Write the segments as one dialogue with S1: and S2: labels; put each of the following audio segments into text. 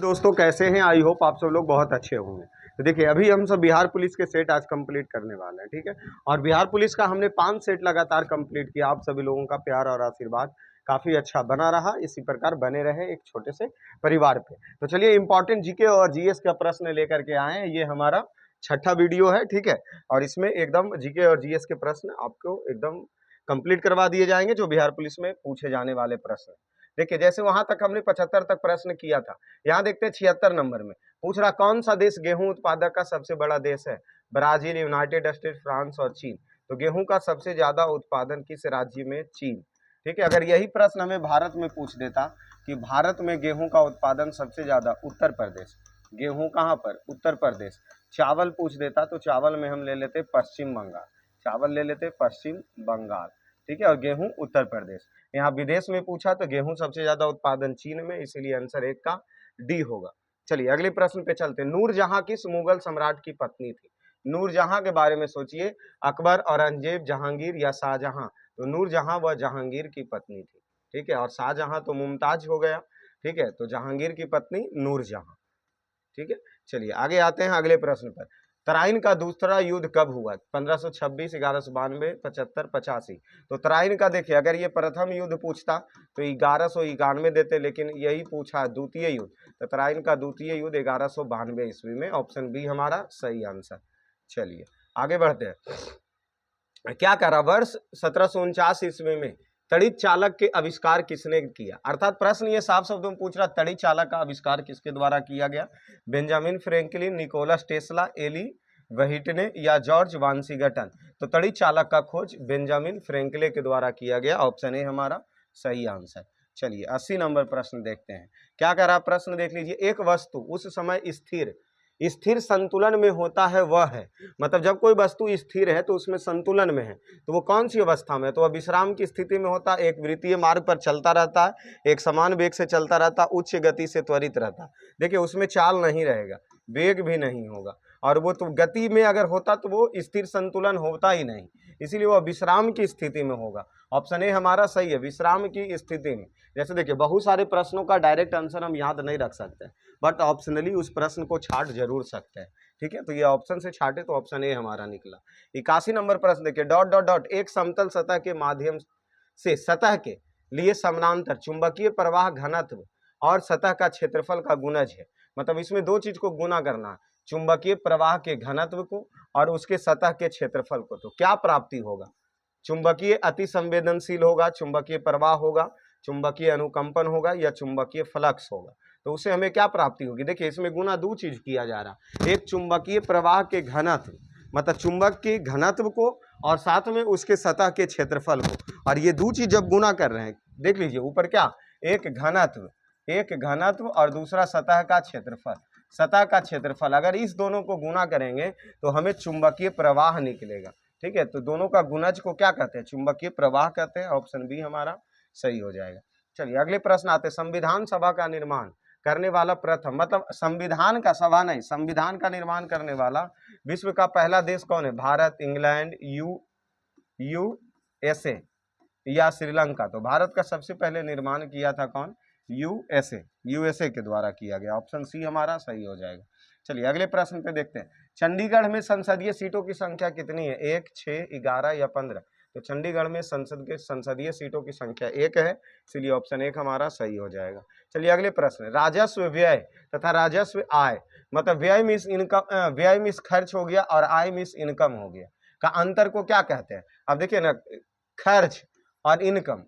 S1: दोस्तों कैसे हैं? आई होप आप सब लोग बहुत अच्छे होंगे। तो देखिए अभी हम सब बिहार पुलिस के सेट आज कंप्लीट करने वाले हैं, ठीक है। और बिहार पुलिस का हमने 5 सेट लगातार कंप्लीट किया। आप सभी लोगों का प्यार और आशीर्वाद काफ़ी अच्छा बना रहा, इसी प्रकार बने रहे एक छोटे से परिवार पे। तो चलिए इंपॉर्टेंट जीके और जीएस का प्रश्न लेकर के आए हैं। ये हमारा छठा वीडियो है, ठीक है। और इसमें एकदम जीके और जीएस के प्रश्न आपको एकदम कंप्लीट करवा दिए जाएंगे, जो बिहार पुलिस में पूछे जाने वाले प्रश्न। देखिए जैसे वहां तक हमने 75 तक प्रश्न किया था, यहाँ देखते हैं 76 नंबर में पूछ रहा कौन सा देश गेहूं उत्पादक का सबसे बड़ा देश है? ब्राजील, यूनाइटेड स्टेट, फ्रांस और चीन। तो गेहूं का सबसे ज्यादा उत्पादन किस राज्य में? चीन। ठीक है, अगर यही प्रश्न हमें भारत में पूछ देता कि भारत में गेहूं का उत्पादन सबसे ज्यादा उत्तर प्रदेश, गेहूं कहाँ पर? उत्तर प्रदेश। चावल पूछ देता तो चावल में हम ले लेते पश्चिम बंगाल, चावल ले लेते पश्चिम बंगाल, ठीक है। और गेहूं उत्तर प्रदेश। यहाँ विदेश में पूछा तो गेहूं सबसे ज्यादा उत्पादन चीन में, इसीलिए आंसर 1 का डी होगा। चलिए अगले प्रश्न पे चलते हैं। नूरजहां किस मुगल सम्राट की पत्नी थी? नूरजहां के बारे में सोचिए, अकबर, औरंगजेब, जहांगीर या शाहजहां। तो नूरजहां वह जहांगीर की पत्नी थी, ठीक है। और शाहजहां तो मुमताज हो गया, ठीक है। तो जहांगीर की पत्नी नूरजहां, ठीक है। चलिए आगे आते हैं अगले प्रश्न पर। तराइन का दूसरा युद्ध कब हुआ? 1526, 1192, 75, 85। तो तराइन का देखिए, अगर ये प्रथम युद्ध पूछता तो 1191 देते, लेकिन यही पूछा द्वितीय युद्ध। तो तराइन का द्वितीय युद्ध 1192 ईस्वी में। ऑप्शन बी हमारा सही आंसर। चलिए आगे बढ़ते हैं। क्या करा? वर्ष 1749 ईस्वी में तड़ित चालक के आविष्कार किसने किया? अर्थात प्रश्न ये साफ शब्दों में पूछ रहा, तड़ित चालक का आविष्कार किसके द्वारा किया गया? Benjamin Franklin, Nikola Tesla, Eli Whitney या जॉर्ज वाशिंगटन। तो तड़ित चालक का खोज बेंजामिन फ्रैंकलिन के द्वारा किया गया। ऑप्शन ए हमारा सही आंसर। चलिए 80 नंबर प्रश्न देखते हैं। क्या कह रहा प्रश्न देख लीजिए। एक वस्तु उस समय स्थिर स्थिर संतुलन में होता है वह है, मतलब जब कोई वस्तु स्थिर है तो उसमें संतुलन में है, तो वो कौन सी अवस्था में है? तो वह विश्राम की स्थिति में होता है, एक वृत्तीय मार्ग पर चलता रहता है, एक समान वेग से चलता रहता है, उच्च गति से त्वरित रहता है। देखिए उसमें चाल नहीं रहेगा, वेग भी नहीं होगा, और वो तो गति में अगर होता तो वो स्थिर संतुलन होता ही नहीं, इसीलिए वह विश्राम की स्थिति में होगा। ऑप्शन ए हमारा सही है, विश्राम की स्थिति में। जैसे देखिए बहुत सारे प्रश्नों का डायरेक्ट आंसर हम याद नहीं रख सकते, बट ऑप्शनली उस प्रश्न को छाट जरूर सकते हैं, ठीक है। तो ये ऑप्शन से छाटे तो ऑप्शन ए हमारा निकला। 81 नंबर प्रश्न देखिए। डॉट डॉट डॉट एक समतल सतह के माध्यम से सतह के लिए समानांतर चुंबकीय प्रवाह घनत्व और सतह का क्षेत्रफल का गुणज है। मतलब इसमें दो चीज को गुना करना है, चुंबकीय प्रवाह के घनत्व को और उसके सतह के क्षेत्रफल को। तो क्या प्राप्ति होगा? चुंबकीय अति संवेदनशील होगा, चुंबकीय प्रवाह होगा, चुंबकीय अनुकंपन होगा या चुंबकीय फ्लक्स होगा। तो उससे हमें क्या प्राप्ति होगी? देखिए इसमें गुना दो चीज किया जा रहा है, एक चुंबकीय प्रवाह के घनत्व, मतलब चुंबक के घनत्व को, और साथ में उसके सतह के क्षेत्रफल को। और ये दो चीज जब गुना कर रहे हैं, देख लीजिए ऊपर क्या, एक घनत्व और दूसरा सतह का क्षेत्रफल। सतह का क्षेत्रफल अगर इस दोनों को गुना करेंगे तो हमें चुंबकीय प्रवाह निकलेगा, ठीक है। तो दोनों का गुणज को क्या कहते हैं? चुंबकीय प्रवाह कहते हैं। ऑप्शन बी हमारा सही हो जाएगा। चलिए अगले प्रश्न आते हैं। संविधान सभा का निर्माण करने वाला प्रथम, मतलब संविधान का सभा नहीं, संविधान का निर्माण करने वाला विश्व का पहला देश कौन है? भारत, इंग्लैंड, यूएसए या श्रीलंका। तो भारत का सबसे पहले निर्माण किया था कौन? यूएसए के द्वारा किया गया। ऑप्शन सी हमारा सही हो जाएगा। चलिए अगले प्रश्न पे देखते हैं। चंडीगढ़ में संसदीय सीटों की संख्या कितनी है? 1, 6, 11 या 15। तो चंडीगढ़ में संसदीय सीटों की संख्या 1 है, इसलिए ऑप्शन 1 हमारा सही हो जाएगा। चलिए अगले प्रश्न। राजस्व व्यय तथा राजस्व आय, मतलब व्यय मीन्स इनकम, व्यय मीन्स खर्च हो गया और आय मीन्स इनकम हो गया, का अंतर को क्या कहते हैं? अब देखिए ना, खर्च और इनकम,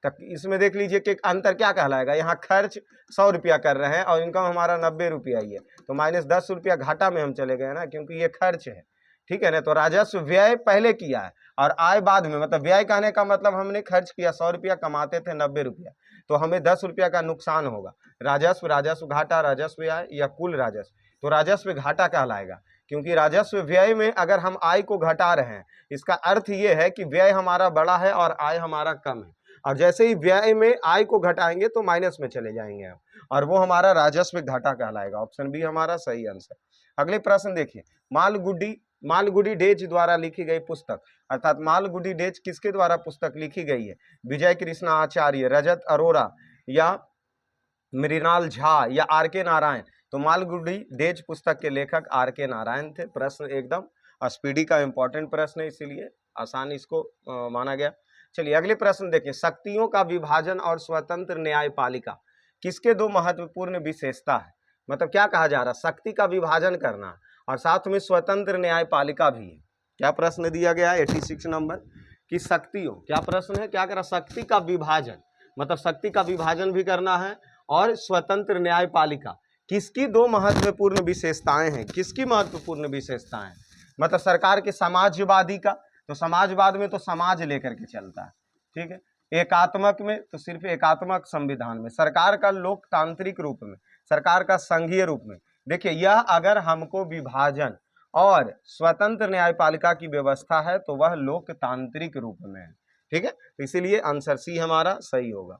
S1: तक इसमें देख लीजिए कि अंतर क्या कहलाएगा। यहाँ खर्च 100 रुपया कर रहे हैं और इनकम हमारा 90 रुपया ही है, तो माइनस 10 रुपया घाटा में हम चले गए ना, क्योंकि ये खर्च है, ठीक है ना। तो राजस्व व्यय पहले किया है और आय बाद में, मतलब व्यय कहने का मतलब हमने खर्च किया 100 रुपया, कमाते थे 90 रुपया, तो हमें 10 रुपया का नुकसान होगा। राजस्व घाटा, राजस्व आय या कुल राजस्व। तो राजस्व घाटा कहलाएगा, क्योंकि राजस्व व्यय में अगर हम आय को घटा रहे हैं, इसका अर्थ ये है कि व्यय हमारा बड़ा है और आय हमारा कम है, और जैसे ही व्यय में आय को घटाएंगे तो माइनस में चले जाएंगे हम, और वो हमारा राजस्व घाटा कहलाएगा। ऑप्शन बी हमारा सही आंसर। अगले प्रश्न देखिए। मालगुडी डेज द्वारा लिखी गई पुस्तक, अर्थात मालगुडी डेज किसके द्वारा पुस्तक लिखी गई है? विजय कृष्णा आचार्य, रजत अरोरा या मृणाल झा या आर के नारायण? तो मालगुडी डेज पुस्तक के लेखक आर के नारायण थे। प्रश्न एकदम स्पीडी का इंपॉर्टेंट प्रश्न है, इसीलिए आसान इसको माना गया। चलिए अगले प्रश्न देखें। शक्तियों का विभाजन और स्वतंत्र न्यायपालिका किसके दो महत्वपूर्ण विशेषता है? मतलब क्या कहा जा रहा है, शक्ति का विभाजन करना और साथ में स्वतंत्र न्यायपालिका भी है। क्या प्रश्न दिया गया है 86 नंबर की शक्तियों, क्या प्रश्न है, क्या करा, शक्ति का विभाजन, मतलब शक्ति का विभाजन भी करना है और स्वतंत्र न्यायपालिका किसकी दो महत्वपूर्ण विशेषताएं हैं? किसकी महत्वपूर्ण विशेषताएं? मतलब सरकार के समाजवादी का, तो समाजवाद में तो समाज लेकर के चलता है, ठीक है। एकात्मक में तो सिर्फ एकात्मक संविधान में, सरकार का लोकतांत्रिक रूप में, सरकार का संघीय रूप में। देखिए यह अगर हमको विभाजन और स्वतंत्र न्यायपालिका की व्यवस्था है तो वह लोकतांत्रिक रूप में है, ठीक है। तो इसीलिए आंसर सी हमारा सही होगा।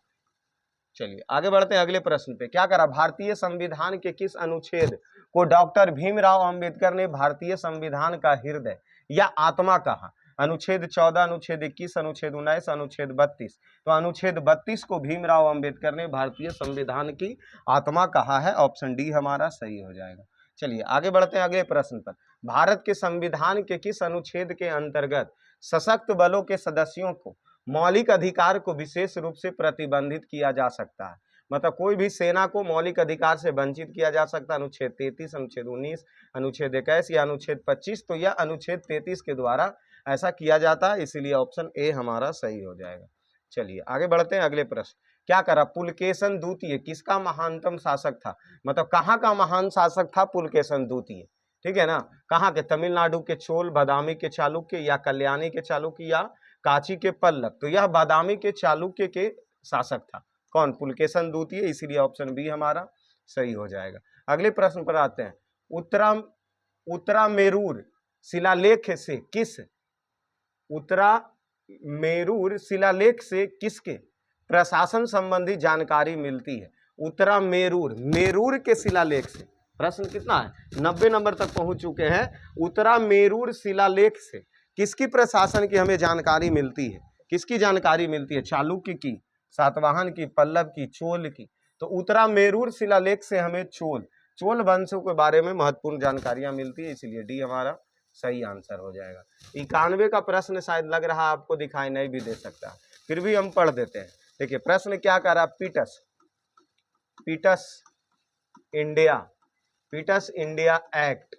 S1: चलिए आगे बढ़ते हैं अगले प्रश्न पे। क्या करा, भारतीय संविधान के किस अनुच्छेद को डॉक्टर भीमराव अंबेडकर ने भारतीय संविधान का हृदय या आत्मा कहा? अनुच्छेद 14, अनुच्छेद 21, अनुच्छेद 19, अनुच्छेद 32। तो अनुच्छेद 32 को भीमराव अंबेडकर ने भारतीय संविधान की आत्मा कहा है। ऑप्शन डी हमारा सही हो जाएगा। चलिए आगे बढ़ते हैं अगले प्रश्न पर। भारत के संविधान के किस अनुच्छेद के अंतर्गत सशक्त बलों के सदस्यों को मौलिक अधिकार को विशेष रूप से प्रतिबंधित किया जा सकता है? मतलब कोई भी सेना को मौलिक अधिकार से वंचित किया जा सकता है। अनुच्छेद 33, अनुच्छेद 19, अनुच्छेद 21 या अनुच्छेद 25। तो यह अनुच्छेद 33 के द्वारा ऐसा किया जाता है, इसीलिए ऑप्शन ए हमारा सही हो जाएगा। चलिए आगे बढ़ते हैं अगले प्रश्न। क्या करा, पुलकेशन द्वितीय किसका महानतम शासक था? मतलब कहाँ का महान शासक था पुलकेशन द्वितीय, ठीक है ना। कहाँ के, तमिलनाडु के चोल, बादामी के चालुक्य या कल्याणी के चालुक्य या कांची के पल्लव? तो यह बादामी के चालुक्य के शासक था। कौन, पुलकेशन द्वितीय, इसीलिए ऑप्शन बी हमारा सही हो जाएगा। अगले प्रश्न पर आते हैं। उत्तरामेरूर शिलालेख से किस, उत्तरामेरूर शिलालेख से किसके प्रशासन संबंधी जानकारी मिलती है? उत्तरामेरूर, मेरूर के शिलालेख से। प्रश्न कितना है, 90 नंबर तक पहुंच चुके हैं। उत्तरामेरूर शिलालेख से किसकी प्रशासन की हमें जानकारी मिलती है? किसकी जानकारी मिलती है? चालुक्य की, सातवाहन की, पल्लव की, चोल की? तो उत्तरामेरूर शिलालेख से हमें चोल वंशों के बारे में महत्वपूर्ण जानकारियां मिलती है, इसलिए डी हमारा सही आंसर हो जाएगा। 91 का प्रश्न शायद लग रहा है आपको दिखाई नहीं भी दे सकता, फिर भी हम पढ़ देते हैं। देखिए प्रश्न क्या कर रहा, पीटस इंडिया एक्ट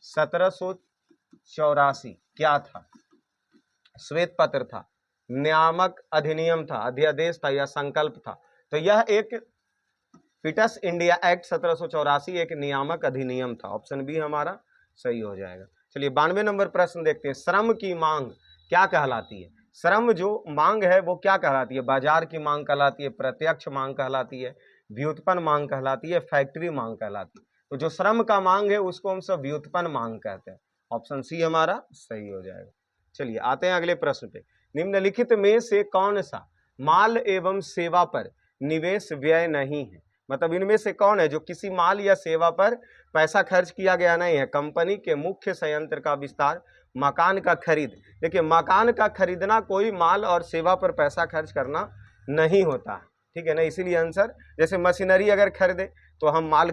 S1: 1784 क्या था? श्वेत पत्र था, नियामक अधिनियम था, अध्यादेश था या संकल्प था? तो यह एक पीटस इंडिया एक्ट 1784 एक नियामक अधिनियम था। ऑप्शन बी हमारा सही हो जाएगा। चलिए 92 नंबर प्रश्न देखते हैं। श्रम की मांग क्या कहलाती है? श्रम जो मांग है वो क्या कहलाती है? बाजार की मांग कहलाती है, प्रत्यक्ष मांग कहलाती है, व्युत्पन्न मांग कहलाती है, फैक्ट्री मांग कहलाती है? तो जो श्रम का मांग है उसको हम सब व्युत्पन्न मांग कहते हैं। ऑप्शन सी हमारा सही हो जाएगा। चलिए आते हैं अगले प्रश्न पे। निम्नलिखित में से कौन सा माल एवं सेवा पर निवेश व्यय नहीं है? मतलब इनमें से कौन है जो किसी माल या सेवा पर पैसा खर्च किया गया नहीं है? कंपनी के मुख्य संयंत्र का विस्तार, मकान का खरीद। देखिए मकान का खरीदना कोई माल और सेवा पर पैसा खर्च करना नहीं होता है, ठीक है ना। इसीलिए आंसर, जैसे मशीनरी अगर खरीदे तो हम माल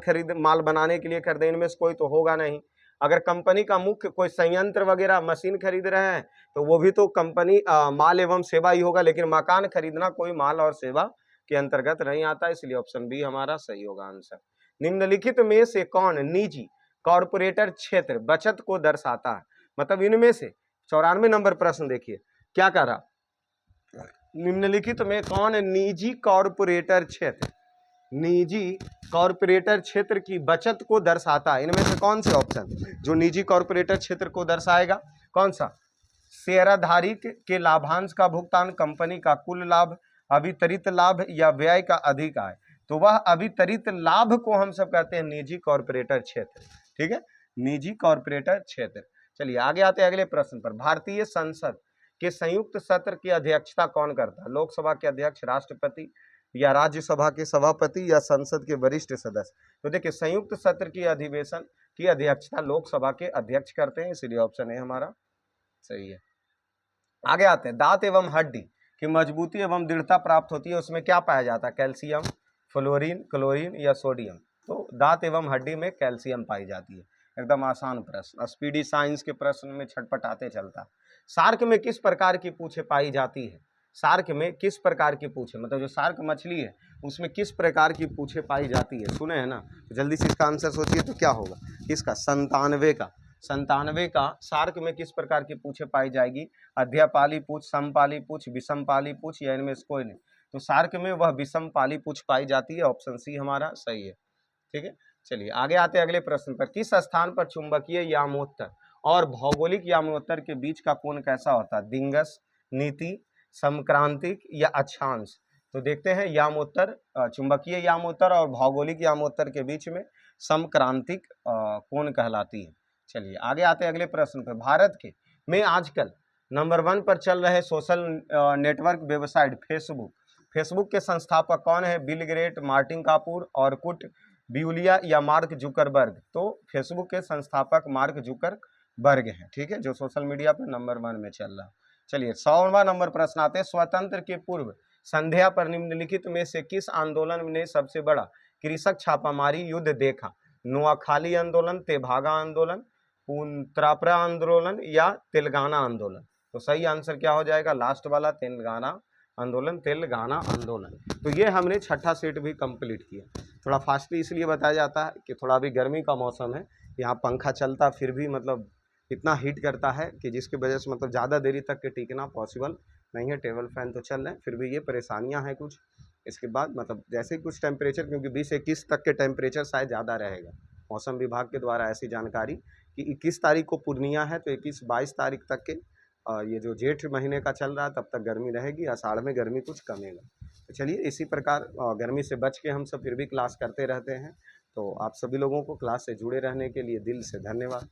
S1: बनाने के लिए खरीदे, इनमें से कोई तो होगा नहीं। अगर कंपनी का मुख्य कोई संयंत्र वगैरह मशीन खरीद रहे हैं तो वो भी तो कंपनी माल एवं सेवा ही होगा, लेकिन मकान खरीदना कोई माल और सेवा के अंतर्गत नहीं आता, इसलिए ऑप्शन बी हमारा सही होगा आंसर। निम्नलिखित में से कौन निजी कॉर्पोरेटर क्षेत्र बचत को दर्शाता है? मतलब इनमें से 94 नंबर प्रश्न देखिए क्या कह रहा, निम्नलिखित में कौन निजी कॉर्पोरेटर क्षेत्र की बचत को दर्शाता है? इनमें से कौन से ऑप्शन जो निजी कॉर्पोरेटर क्षेत्र को दर्शाएगा? कौन सा? शेयरधारी के लाभांश का भुगतान, कंपनी का कुल लाभ, अभितरित लाभ या व्यय का अधिक आय? तो वह अभितरित लाभ को हम सब कहते हैं निजी कॉर्पोरेटर क्षेत्र, ठीक है, निजी कॉर्पोरेटर क्षेत्र। चलिए आगे आते हैं अगले प्रश्न पर। भारतीय संसद के संयुक्त सत्र की अध्यक्षता कौन करता है? लोकसभा के अध्यक्ष, राष्ट्रपति या राज्यसभा के सभापति या संसद के वरिष्ठ सदस्य? तो देखिए संयुक्त सत्र की अधिवेशन की अध्यक्षता लोकसभा के अध्यक्ष करते हैं, इसलिए ऑप्शन ए हमारा सही है। आगे आते हैं। दांत एवं हड्डी की मजबूती एवं दृढ़ता प्राप्त होती है, उसमें क्या पाया जाता है? कैल्शियम, फ्लोरीन, क्लोरीन या सोडियम। तो दांत एवं हड्डी में कैल्शियम पाई जाती है। एकदम आसान प्रश्न, स्पीडी साइंस के प्रश्न में छटपटाते चलता। शार्क में किस प्रकार की पूंछें पाई जाती है? शार्क में किस प्रकार की पूंछें, मतलब जो शार्क मछली है उसमें किस प्रकार की पूंछें पाई जाती है? सुने हैं ना, जल्दी से इसका आंसर सोचिए तो क्या होगा इसका? 97 का। 97 का शार्क में किस प्रकार की पूंछें पाई जाएगी? अध्यपाली पूंछ, समपाली पूंछ, विषमपाली पूंछ या इनमें से कोई नहीं। तो शार्क में वह विषमपाली पूंछ पाई जाती है। ऑप्शन सी हमारा सही है। ठीक है, चलिए आगे आते हैं अगले प्रश्न पर। किस स्थान पर चुंबकीय यामोत्तर और भौगोलिक यामोत्तर के बीच का कोण कैसा होता है? दिंगस, नीति, समक्रांतिक या अक्षांश? तो देखते हैं, यामोत्तर, चुंबकीय यामोत्तर और भौगोलिक यामोत्तर के बीच में समक्रांतिक कोण कहलाती है। चलिए आगे आते हैं अगले प्रश्न पर। भारत के में आजकल नंबर 1 पर चल रहे social network website Facebook, Facebook के संस्थापक कौन है? बिल गेट्स, मार्टिन कापूर, ऑरकुट, ब्यूलिया या मार्क जुकरबर्ग? तो फेसबुक के संस्थापक मार्क जुकरबर्ग हैं। ठीक है, जो सोशल मीडिया पर नंबर 1 में चल रहा। चलिए 100वां नंबर प्रश्न आते हैं। स्वतंत्र के पूर्व संध्या पर निम्नलिखित में से किस आंदोलन ने सबसे बड़ा कृषक छापामारी युद्ध देखा? नोआखाली आंदोलन, तेभागा आंदोलन, पुनत्रापरा आंदोलन या तेलंगाना आंदोलन? तो सही आंसर क्या हो जाएगा? लास्ट वाला, तेलंगाना आंदोलन, तेलंगाना आंदोलन। तो ये हमने छठा सेट भी कंप्लीट किया। थोड़ा फास्टली इसलिए बताया जाता है कि थोड़ा अभी गर्मी का मौसम है, यहाँ पंखा चलता फिर भी मतलब इतना हीट करता है कि जिसकी वजह से मतलब ज़्यादा देरी तक के टिकना पॉसिबल नहीं है। टेबल फैन तो चल रहे हैं, फिर भी ये परेशानियां हैं कुछ। इसके बाद मतलब जैसे ही कुछ टेम्परेचर, क्योंकि 20-21 तक के टेम्परेचर शायद ज़्यादा रहेगा। मौसम विभाग के द्वारा ऐसी जानकारी कि 21 तारीख को पूर्णिया है, तो 21-22 तारीख तक के ये जो जेठ महीने का चल रहा है तब तक गर्मी रहेगी। आषाढ़ में गर्मी कुछ कमेगा। तो चलिए इसी प्रकार गर्मी से बच के हम सब फिर भी क्लास करते रहते हैं। तो आप सभी लोगों को क्लास से जुड़े रहने के लिए दिल से धन्यवाद।